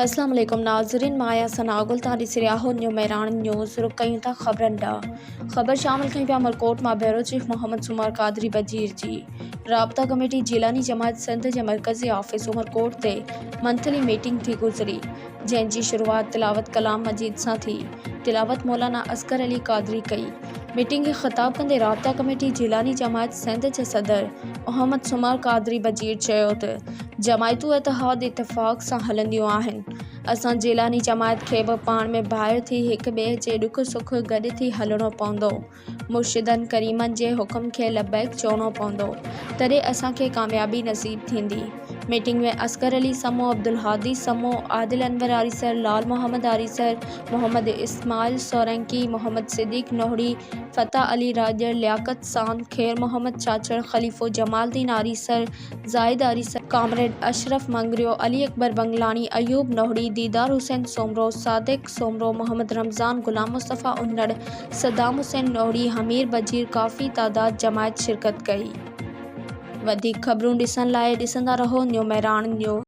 अस्सलाम वालेकुम नाज़रीन, माया सनागुल तारी सिरियाहो न्यू मैरान न्यूज़ रुक कयूं था ख़बरन ॾांहुं। ख़बर शामिल कई पिया मलकोट मां ब्यूरो चीफ मोहम्मद सुमार कादरी बजीर जी राबता कमेटी जिलानी जमात सिंध जे मरकज़ी ऑफिस उमरकोट ते मंथली मीटिंग थी गुज़री, जंहिंजी शुरूआत तिलावत कलाम मजीद सां थी। तिलावत मौलाना असगर अली कादरी कई। मीटिंग खे ख़िताब कंदे राबता कमेटी जिलानी जमात सिंध जे सदर मोहम्मद सुमार कादरी बजीर चयो त जमायतूं इतिहाद इतफ़ाक़ सां हलंदियूं आहिनि। असां जिलानी जमात खे बि पाण में भाइर थी हिक ॿिए जे ॾुख सुख गॾु थी हलणो पवंदो। मुर्शिदनि करीमनि जे हुक्म खे लबैक चवणो पवंदो, तॾहिं असांखे कामयाबी नसीब थींदी। मीटिंग में असगर अली समो, अब्दुल हादी समो, आदिल अनवर आरिसर, लाल मोहम्मद आरिसर, मोहम्मद इस्माइल सोरंकी, मोहम्मद सिद्दीक नोहड़ी, फतह अली राजर, लियाकत सांद, खैर मोहम्मद चाचड़, खलीफो जमालदीन आरिसर, जाहिद आरिसर, कामरेड अशरफ मंगरियो, अली अकबर बंगलानी, अयूब नोहड़ी, दीदार हुसैन सोमरो, सादिक सोमरो, मोहम्मद रमज़ान, गुलाम मुस्तफ़ा उन्नड़, सद्दाम हुसैन नोहड़ी, हमीर बजीर काफ़ी तादाद जमायत शिरकत कई। वधीक ख़बरूं ॾिसण लाइ ॾिसंदा रहो न्यू मैरान न्यूज़।